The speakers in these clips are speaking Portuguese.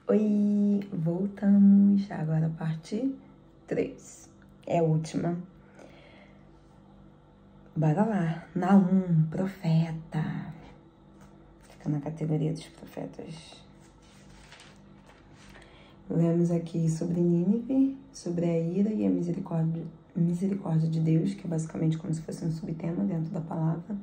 Oi, voltamos agora a parte 3, é a última. Bora lá, Naum, profeta, fica na categoria dos profetas. Lemos aqui sobre Nínive, sobre a ira e a misericórdia de Deus, que é basicamente como se fosse um subtema dentro da palavra,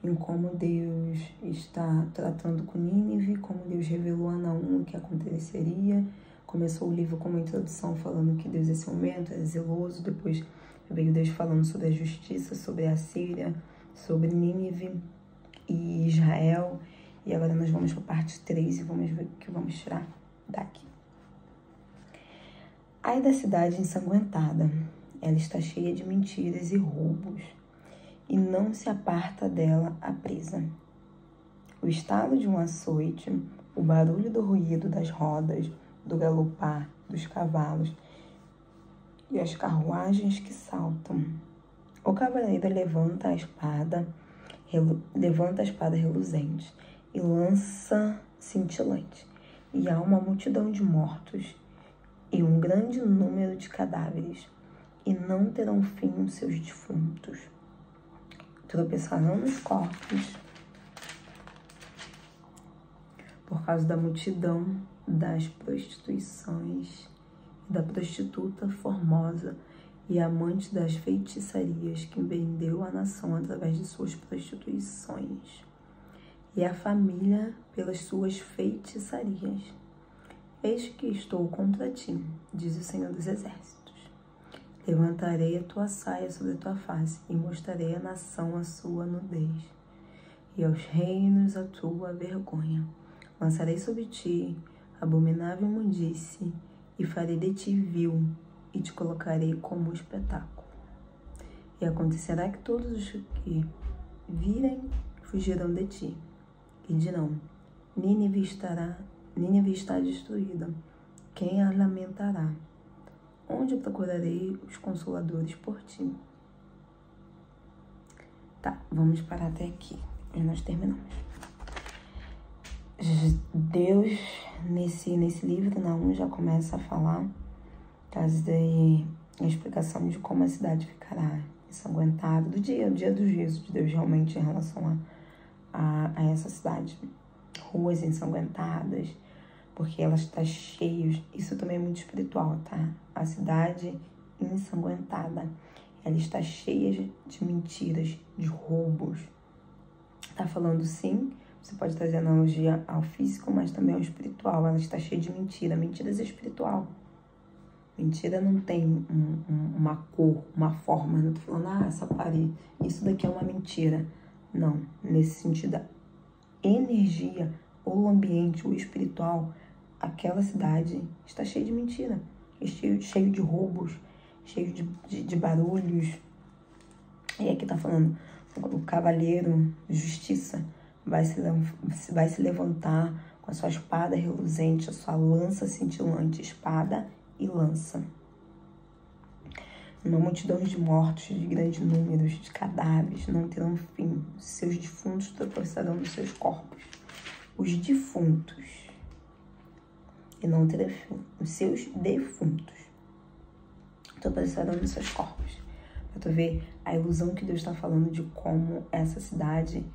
em como Deus está tratando com Nínive, como Deus revelou a Naum o que aconteceria. Começou o livro com uma introdução falando que Deus nesse momento é zeloso, depois veio Deus falando sobre a justiça, sobre a Síria, sobre Nínive e Israel. E agora nós vamos para a parte 3 e vamos ver o que vamos tirar daqui. Ai da cidade ensanguentada, ela está cheia de mentiras e roubos, e não se aparta dela a presa. O estalo de um açoite, o barulho do ruído das rodas, do galopar dos cavalos e as carruagens que saltam. O cavaleiro levanta a espada reluzente e lança cintilante, e há uma multidão de mortos e um grande número de cadáveres, e não terão fim os seus defuntos. Tropeçarão nos corpos por causa da multidão das prostituições, da prostituta formosa e amante das feitiçarias que vendeu a nação através de suas prostituições, e a família pelas suas feitiçarias. Eis que estou contra ti, diz o Senhor dos Exércitos. Levantarei a tua saia sobre a tua face e mostrarei à nação a sua nudez, e aos reinos a tua vergonha. Lançarei sobre ti abominável imundície e farei de ti vil e te colocarei como espetáculo. E acontecerá que todos os que virem fugirão de ti e dirão: Nínive está destruída. Quem a lamentará? Onde procurarei os consoladores por ti? Tá, vamos parar até aqui. E nós terminamos. Deus, nesse livro, Naum já começa a falar, trazer a explicação de como a cidade ficará ensanguentada, o dia do juízo de Deus realmente em relação a essa cidade. Ruas ensanguentadas, porque ela está cheia, isso também é muito espiritual, tá? A cidade ensanguentada, ela está cheia de mentiras, de roubos. Tá falando sim, você pode trazer analogia ao físico, mas também ao espiritual. Ela está cheia de mentira, mentiras é espiritual. Mentira não tem uma cor, uma forma. Não tô falando, essa parede, isso daqui é uma mentira. Não, nesse sentido, a energia, ou o ambiente, o espiritual, aquela cidade está cheia de mentira, cheio de roubos, cheio de barulhos. E aqui tá falando, o cavaleiro de justiça vai se levantar com a sua espada reluzente, a sua lança cintilante, espada e lança. Uma multidão de mortos, de grandes números, de cadáveres, não terão fim. Seus defuntos tropeçarão nos seus corpos. Os defuntos. E não terão fim. Os seus defuntos tropeçarão nos seus corpos. Pra tu ver a ilusão que Deus está falando de como essa cidade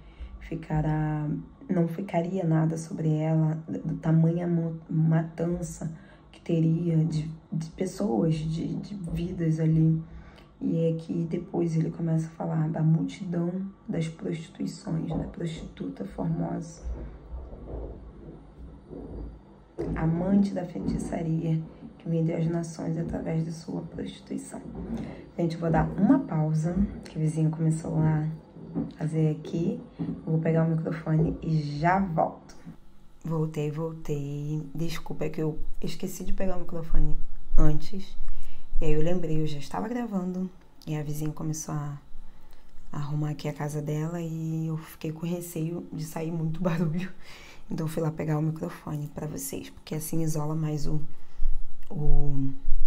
ficará, não ficaria nada sobre ela, do tamanha matança que teria de pessoas, de vidas ali. E é que depois ele começa a falar da multidão das prostituições, da prostituta formosa, amante da feitiçaria, que vendeu as nações através de sua prostituição. Gente, eu vou dar uma pausa, que o vizinho começou a fazer aqui. Vou pegar o microfone e já volto. Voltei. Desculpa, é que eu esqueci de pegar o microfone antes. E aí eu lembrei, eu já estava gravando. E a vizinha começou a arrumar aqui a casa dela. E eu fiquei com receio de sair muito barulho. Então eu fui lá pegar o microfone pra vocês. Porque assim isola mais o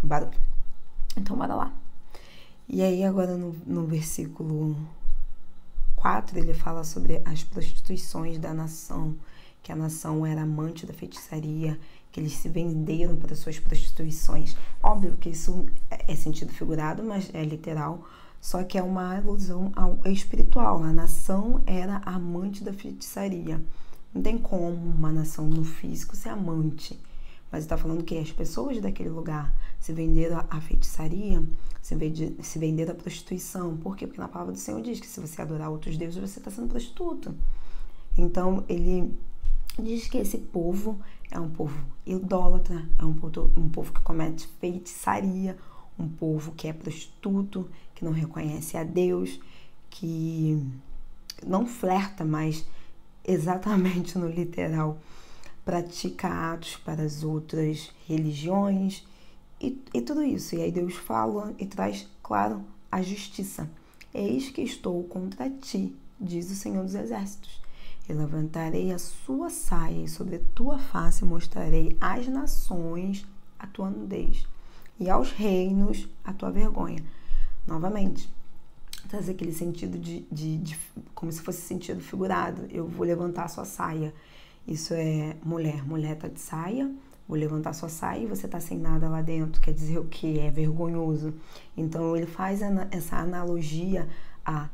barulho. Então bora lá. E aí agora no versículo 4, ele fala sobre as prostituições da nação, que a nação era amante da feitiçaria, que eles se venderam para suas prostituições. Óbvio que isso é sentido figurado, mas é literal, só que é uma alusão ao espiritual. A nação era amante da feitiçaria. Não tem como uma nação no físico ser amante, mas está falando que as pessoas daquele lugar se venderam à feitiçaria, se venderam à prostituição. Por quê? Porque na palavra do Senhor diz que se você adorar outros deuses, você está sendo prostituto. Então, ele diz que esse povo é um povo idólatra, é um povo que comete feitiçaria, um povo que é prostituto, que não reconhece a Deus, que não flerta, mas exatamente no literal, pratica atos para as outras religiões e tudo isso. E aí Deus fala e traz, claro, a justiça. Eis que estou contra ti, diz o Senhor dos Exércitos. Eu levantarei a sua saia e sobre a tua face mostrarei às nações a tua nudez e aos reinos a tua vergonha. Novamente, traz aquele sentido de como se fosse sentido figurado. Eu vou levantar a sua saia. Isso é mulher. Mulher tá de saia, vou levantar a sua saia e você tá sem nada lá dentro. Quer dizer o quê? É vergonhoso. Então ele faz essa analogia a,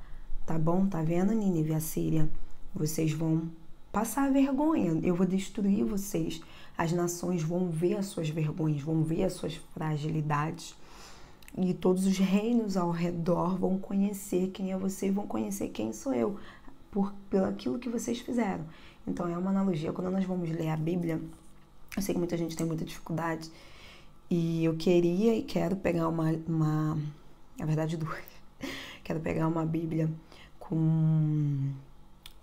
tá bom, tá vendo, Nínive e a Síria? Vocês vão passar vergonha, eu vou destruir vocês. As nações vão ver as suas vergonhas, vão ver as suas fragilidades. E todos os reinos ao redor vão conhecer quem é você e vão conhecer quem sou eu, pelo aquilo que vocês fizeram. Então é uma analogia. Quando nós vamos ler a Bíblia, eu sei que muita gente tem muita dificuldade, e eu queria e quero pegar na verdade duas. Quero pegar uma Bíblia com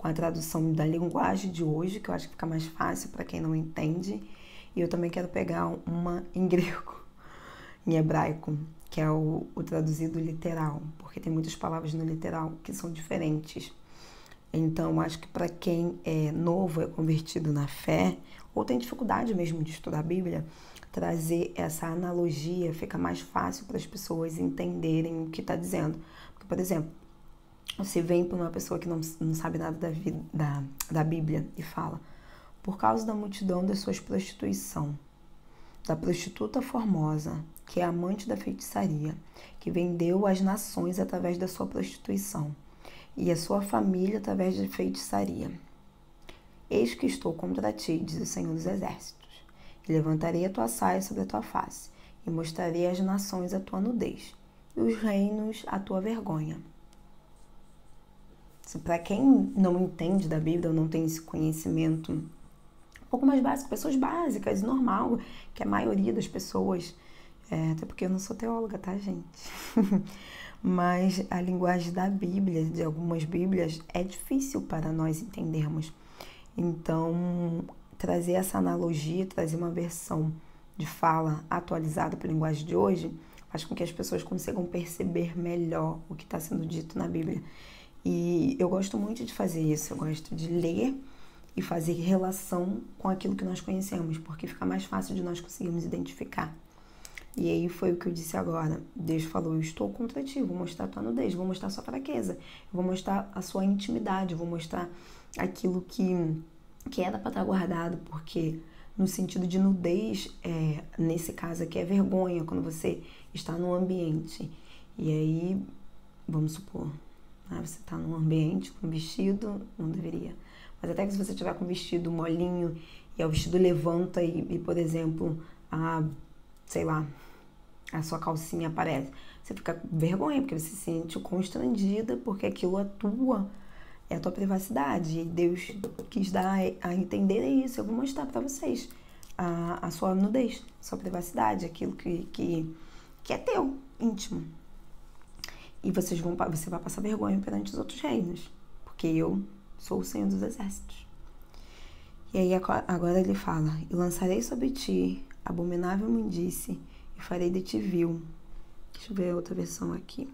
a tradução da linguagem de hoje, que eu acho que fica mais fácil para quem não entende. E eu também quero pegar uma em grego, em hebraico, que é o traduzido literal, porque tem muitas palavras no literal que são diferentes. Então, acho que para quem é novo, é convertido na fé, ou tem dificuldade mesmo de estudar a Bíblia, trazer essa analogia fica mais fácil para as pessoas entenderem o que está dizendo. Porque, por exemplo, você vem para uma pessoa que não sabe nada da Bíblia e fala: por causa da multidão das suas prostituição, da prostituta formosa, que é amante da feitiçaria, que vendeu as nações através da sua prostituição, e a sua família através de feitiçaria. Eis que estou contra ti, diz o Senhor dos Exércitos, e levantarei a tua saia sobre a tua face, e mostrarei às nações a tua nudez, e os reinos a tua vergonha. Para quem não entende da Bíblia ou não tem esse conhecimento um pouco mais básico, pessoas básicas, normal, que a maioria das pessoas, até porque eu não sou teóloga, tá, gente? Mas a linguagem da Bíblia, de algumas Bíblias, é difícil para nós entendermos. Então, trazer essa analogia, trazer uma versão de fala atualizada para a linguagem de hoje, faz com que as pessoas consigam perceber melhor o que está sendo dito na Bíblia. E eu gosto muito de fazer isso, eu gosto de ler e fazer relação com aquilo que nós conhecemos, porque fica mais fácil de nós conseguirmos identificar. E aí foi o que eu disse agora. Deus falou: eu estou contra ti, vou mostrar a tua nudez, vou mostrar a sua fraqueza, vou mostrar a sua intimidade, vou mostrar aquilo que era para estar guardado, porque no sentido de nudez, nesse caso aqui é vergonha, quando você está num ambiente. E aí, vamos supor, você está num ambiente com vestido, não deveria, mas até que se você tiver com vestido molinho e o vestido levanta e por exemplo, sei lá, a sua calcinha aparece, você fica com vergonha, porque você se sente constrangida, porque aquilo é a tua privacidade, e Deus quis dar a entender isso. Eu vou mostrar para vocês a sua nudez, a sua privacidade, aquilo que é teu, íntimo. E você vai passar vergonha perante os outros reinos, porque eu sou o Senhor dos Exércitos. E aí agora ele fala: e lançarei sobre ti abominável imundície, e farei de ti vil. Deixa eu ver a outra versão aqui.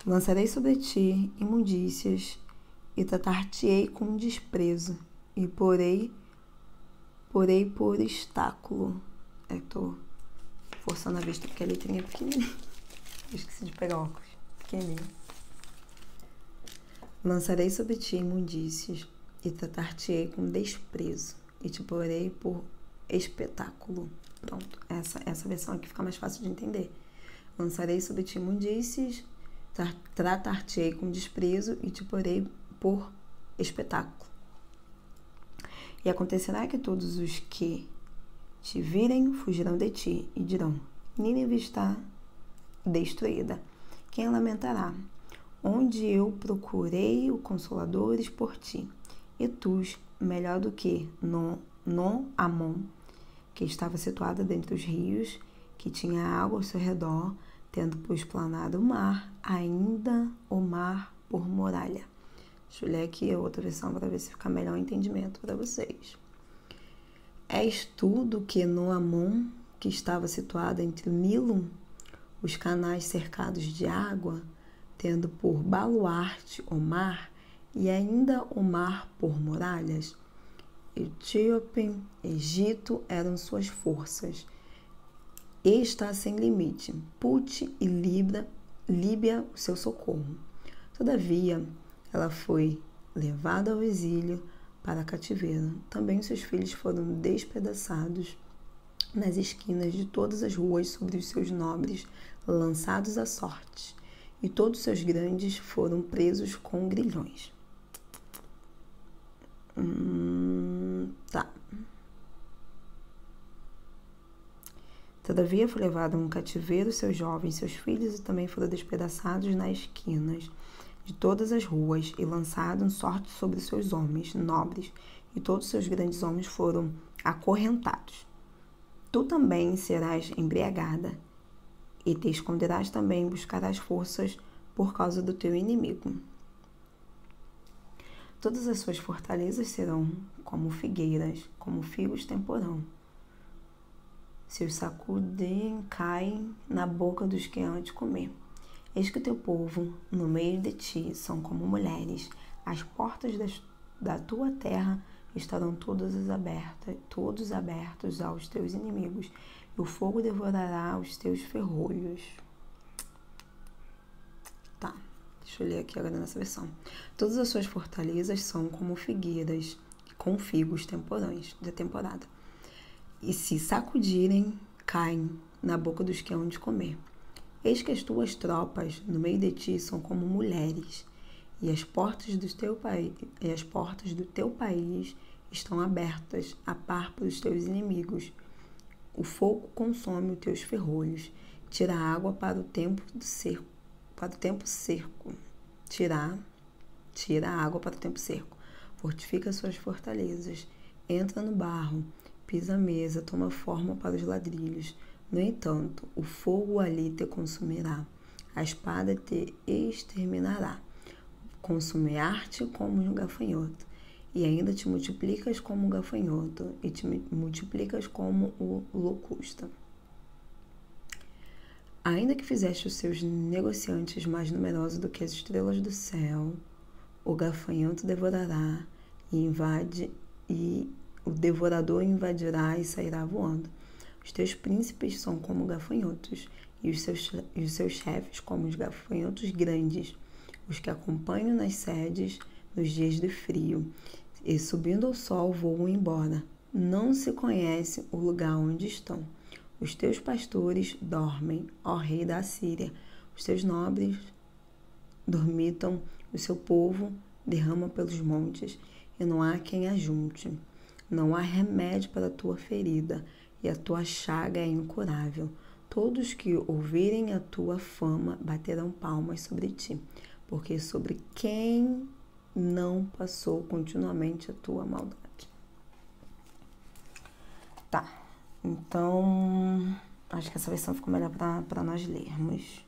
Lançarei sobre ti imundícias, e tratar-te-ei com desprezo, e porei por obstáculo. Tô forçando a vista porque a letrinha é pequenininha. Eu esqueci de pegar óculos. Pequenininho. Lançarei sobre ti imundícias, e tratar-te-ei com desprezo, e te porei por espetáculo. Pronto, essa versão aqui fica mais fácil de entender. Lançarei sobre ti imundícies, tratar-te-ei com desprezo e te porei por espetáculo. E acontecerá que todos os que te virem fugirão de ti e dirão: Nínive está destruída. Quem lamentará? Onde eu procurei o consoladores por ti. E tu, melhor do que Amon, que estava situada dentre os rios, que tinha água ao seu redor, tendo por esplanada o mar, ainda o mar por muralha. Deixa eu ler aqui a outra versão para ver se fica melhor o entendimento para vocês. És tu do que Amon, que estava situada entre o Nilo, os canais cercados de água, tendo por baluarte o mar, e ainda o mar por muralhas? Etíope, Egito eram suas forças, e está sem limite. Put e Líbia o seu socorro. Todavia, ela foi levada ao exílio para cativeiro. Também seus filhos foram despedaçados nas esquinas de todas as ruas sobre os seus nobres, lançados à sorte, e todos seus grandes foram presos com grilhões. Tá. Todavia foi levado a um cativeiro seus jovens, seus filhos, e também foram despedaçados nas esquinas de todas as ruas, e lançado em sorte sobre seus homens nobres, e todos seus grandes homens foram acorrentados. Tu também serás embriagada, e te esconderás também, buscarás forças por causa do teu inimigo. Todas as suas fortalezas serão como figueiras, como figos temporão. Seus sacudem caem na boca dos que hão de comer. Eis que o teu povo, no meio de ti, são como mulheres. As portas da tua terra estarão todos abertos aos teus inimigos, e o fogo devorará os teus ferrolhos. Tá, deixa eu ler aqui agora nessa versão. Todas as suas fortalezas são como figueiras com figos temporães, de temporada. E se sacudirem, caem na boca dos que hão de comer. Eis que as tuas tropas no meio de ti são como mulheres, e as portas do teu país estão abertas a par para os teus inimigos. O fogo consome os teus ferrolhos, tira a água para o tempo seco. Tira a água para o tempo seco. Fortifica suas fortalezas, entra no barro, pisa a mesa, toma forma para os ladrilhos. No entanto, o fogo ali te consumirá, a espada te exterminará, consumir-te como um gafanhoto, e ainda te multiplicas como um gafanhoto, e te multiplicas como o locusta. Ainda que fizeste os seus negociantes mais numerosos do que as estrelas do céu, o gafanhoto devorará e o devorador invadirá e sairá voando. Os teus príncipes são como gafanhotos, e os seus chefes como os gafanhotos grandes, os que acompanham nas sedes nos dias de frio, e subindo ao sol voam embora. Não se conhece o lugar onde estão. Os teus pastores dormem, ó rei da Assíria. Os teus nobres dormitam, o seu povo derrama pelos montes, e não há quem ajunte. Não há remédio para a tua ferida, e a tua chaga é incurável. Todos que ouvirem a tua fama baterão palmas sobre ti, porque sobre quem não passou continuamente a tua maldade. Tá, então acho que essa versão ficou melhor para nós lermos.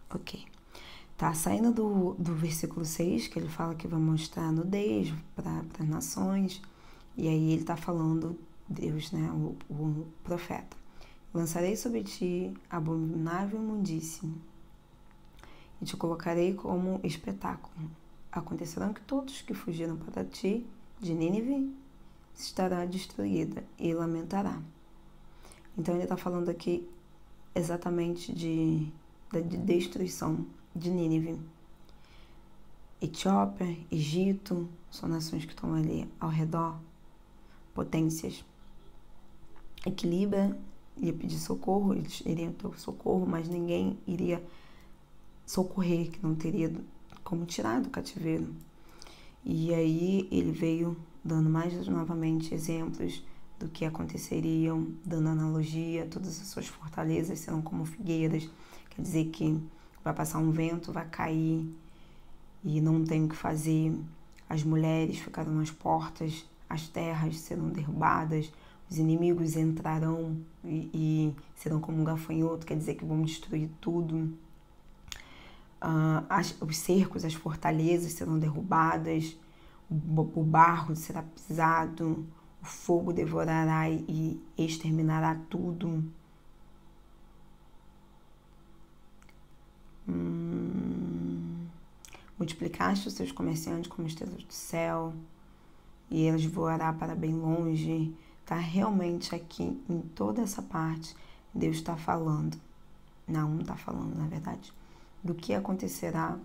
Ok. Tá, saindo do versículo 6, que ele fala que vai mostrar nudez para as nações, e aí ele tá falando, Deus, né, o profeta: lançarei sobre ti abominável imundície, e te colocarei como espetáculo. Acontecerão que todos que fugiram para ti de Nínive estará destruída e lamentará. Então ele está falando aqui exatamente da destruição de Nínive. Etiópia, Egito, são nações que estão ali ao redor, potências. Equilibra ia pedir socorro, eles iriam ter o socorro, mas ninguém iria socorrer, que não teria como tirar do cativeiro. E aí ele veio dando mais novamente exemplos do que aconteceriam, dando analogia, todas as suas fortalezas serão como figueiras, quer dizer que vai passar um vento, vai cair e não tem o que fazer, as mulheres ficarão nas portas, as terras serão derrubadas, os inimigos entrarão e serão como um gafanhoto, quer dizer que vão destruir tudo. Os cercos, as fortalezas serão derrubadas, o barro será pisado, o fogo devorará e exterminará tudo. Multiplicaste os seus comerciantes como estrelas do céu, e eles voará para bem longe. Tá realmente aqui em toda essa parte, Deus está falando. Não está falando, na verdade, do que acontecerá.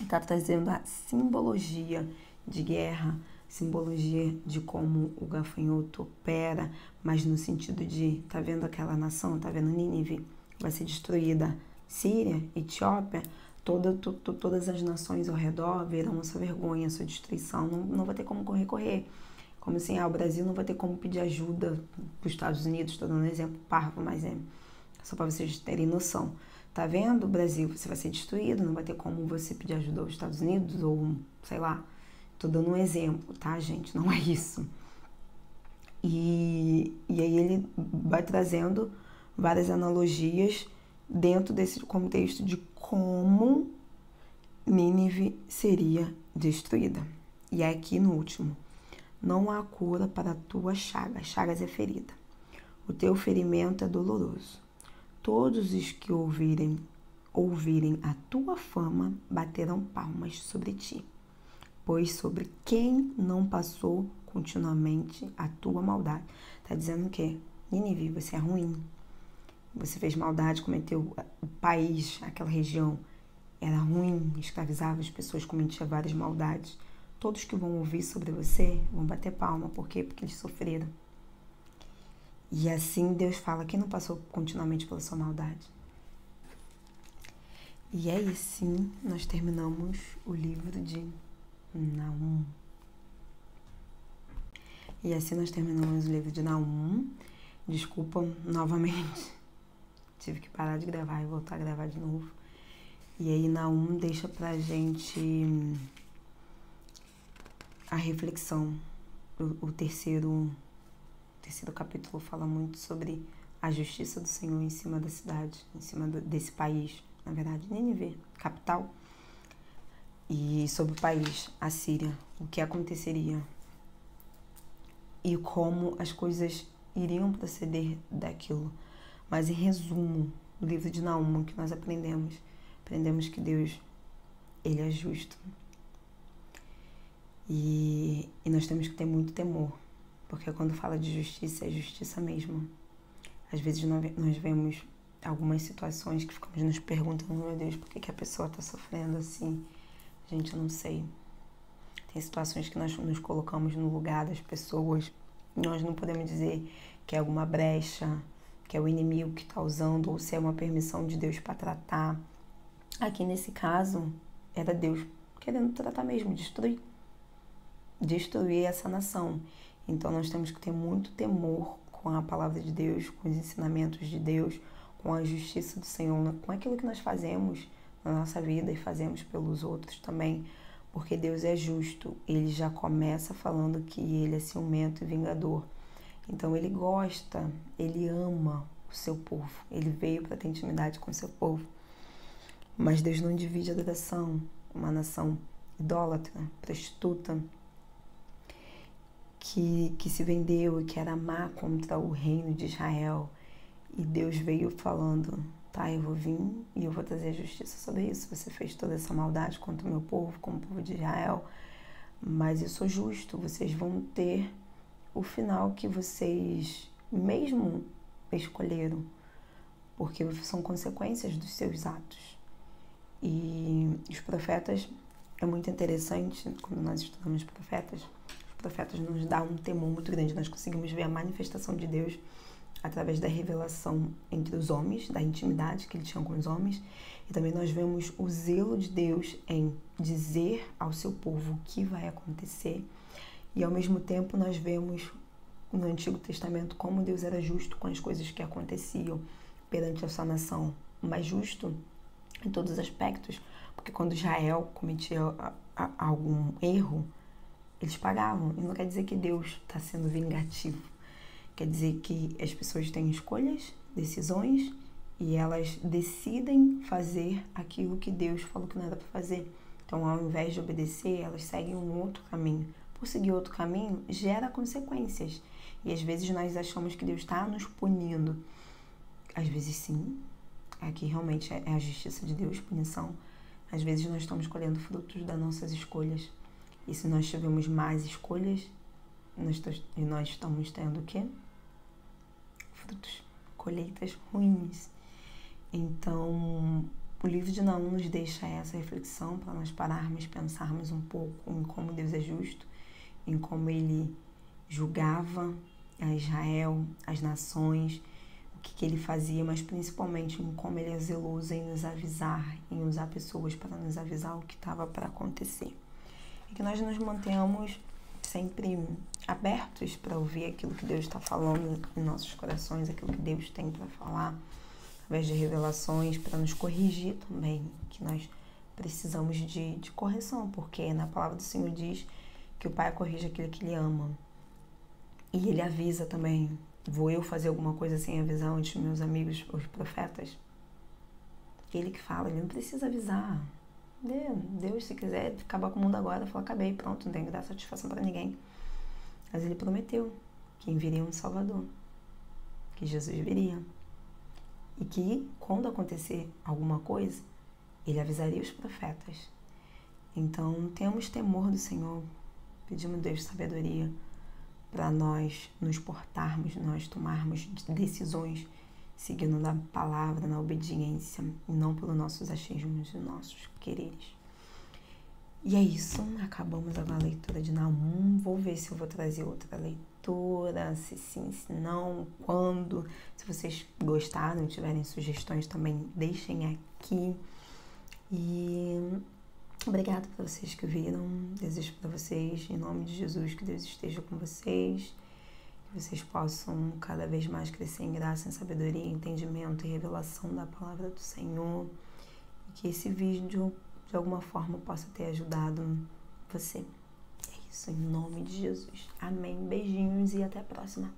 Está trazendo a simbologia de guerra, simbologia de como o gafanhoto opera, mas no sentido de, tá vendo aquela nação, tá vendo Nínive, vai ser destruída. Síria, Etiópia, todas as nações ao redor verão a sua vergonha, a sua destruição, não vai ter como correr. Como assim, o Brasil não vai ter como pedir ajuda para os Estados Unidos, estou dando um exemplo parvo, mas é só para vocês terem noção. Tá vendo, Brasil, você vai ser destruído, não vai ter como você pedir ajuda aos Estados Unidos ou, sei lá, tô dando um exemplo, tá, gente? Não é isso. E aí ele vai trazendo várias analogias dentro desse contexto de como Nínive seria destruída. E aqui no último, não há cura para a tua chaga, chagas é ferida. O teu ferimento é doloroso. Todos os que ouvirem a tua fama baterão palmas sobre ti, pois sobre quem não passou continuamente a tua maldade. Está dizendo o quê? Nínive, você é ruim. Você fez maldade, cometeu o país, aquela região era ruim, escravizava as pessoas, cometia várias maldades. Todos que vão ouvir sobre você vão bater palma. Por quê? Porque eles sofreram. E assim Deus fala, quem não passou continuamente pela sua maldade? E aí sim, nós terminamos o livro de Naum. E assim nós terminamos o livro de Naum. Desculpa novamente, tive que parar de gravar e voltar a gravar de novo. E aí Naum deixa pra gente a reflexão. O terceiro capítulo fala muito sobre a justiça do Senhor em cima da cidade, em cima desse país, na verdade, Nínive, capital, e sobre o país, a Síria, o que aconteceria e como as coisas iriam proceder daquilo. Mas em resumo, o livro de Naum, que nós aprendemos que Deus, Ele é justo. E nós temos que ter muito temor, porque quando fala de justiça, é justiça mesmo. Às vezes nós vemos algumas situações que ficamos nos perguntando, meu Deus, por que a pessoa está sofrendo assim? Gente, eu não sei. Tem situações que nós nos colocamos no lugar das pessoas. Nós não podemos dizer que é alguma brecha, que é o inimigo que está usando, ou se é uma permissão de Deus para tratar. Aqui nesse caso, era Deus querendo tratar mesmo, destruir essa nação. Então nós temos que ter muito temor com a palavra de Deus, com os ensinamentos de Deus, com a justiça do Senhor, com aquilo que nós fazemos na nossa vida e fazemos pelos outros também, porque Deus é justo. Ele já começa falando que Ele é ciumento e vingador. Então Ele gosta, Ele ama o seu povo. Ele veio para ter intimidade com o seu povo. Mas Deus não divide a adoração. Uma nação idólatra, prostituta, que se vendeu e que era má contra o reino de Israel. E Deus veio falando, tá, eu vou vir e eu vou trazer justiça sobre isso. Você fez toda essa maldade contra o meu povo, como o povo de Israel, mas eu sou justo, vocês vão ter o final que vocês mesmo escolheram, porque são consequências dos seus atos. E os profetas, é muito interessante quando nós estudamos profetas. Os profetas nos dão um temor muito grande. Nós conseguimos ver a manifestação de Deus através da revelação entre os homens, da intimidade que ele tinha com os homens. E também nós vemos o zelo de Deus em dizer ao seu povo o que vai acontecer. E ao mesmo tempo nós vemos no Antigo Testamento como Deus era justo com as coisas que aconteciam perante a sua nação, mas justo em todos os aspectos, porque quando Israel cometia algum erro, eles pagavam. E não quer dizer que Deus está sendo vingativo, quer dizer que as pessoas têm escolhas, decisões, e elas decidem fazer aquilo que Deus falou que não era para fazer. Então, ao invés de obedecer, elas seguem um outro caminho. Por seguir outro caminho, gera consequências. E às vezes nós achamos que Deus está nos punindo. Às vezes sim, aqui realmente é a justiça de Deus, punição. Às vezes nós estamos colhendo frutos das nossas escolhas. E se nós tivermos más escolhas, nós estamos tendo o quê? Frutos, colheitas ruins. Então, o livro de Naum nos deixa essa reflexão para nós pararmos, pensarmos um pouco em como Deus é justo, em como ele julgava a Israel, as nações, o que ele fazia, mas principalmente em como ele é zeloso em nos avisar, em usar pessoas para nos avisar o que estava para acontecer. E que nós nos mantenhamos sempre abertos para ouvir aquilo que Deus está falando em nossos corações, aquilo que Deus tem para falar, através de revelações, para nos corrigir também, que nós precisamos de correção, porque na palavra do Senhor diz que o Pai corrige aquele que Ele ama. E Ele avisa também. Vou eu fazer alguma coisa sem avisar antes meus amigos, os profetas? Ele que fala, ele não precisa avisar. Deus, se quiser acabar com o mundo agora, fala, acabei, pronto, não tenho que dar satisfação para ninguém. Mas ele prometeu que enviaria um Salvador, que Jesus viria. E que, quando acontecer alguma coisa, ele avisaria os profetas. Então, temos temor do Senhor, pedimos a Deus sabedoria para nós nos portarmos, nós tomarmos decisões seguindo na palavra, na obediência, e não pelos nossos achismos e nossos quereres. E é isso, acabamos agora a leitura de Naum. Vou ver se eu vou trazer outra leitura, se sim, se não, quando. Se vocês gostaram, tiverem sugestões também, deixem aqui. E obrigada para vocês que viram. Desejo para vocês, em nome de Jesus, que Deus esteja com vocês, que vocês possam cada vez mais crescer em graça, em sabedoria, entendimento e revelação da palavra do Senhor, e que esse vídeo de alguma forma possa ter ajudado você. É isso, em nome de Jesus. Amém. Beijinhos e até a próxima.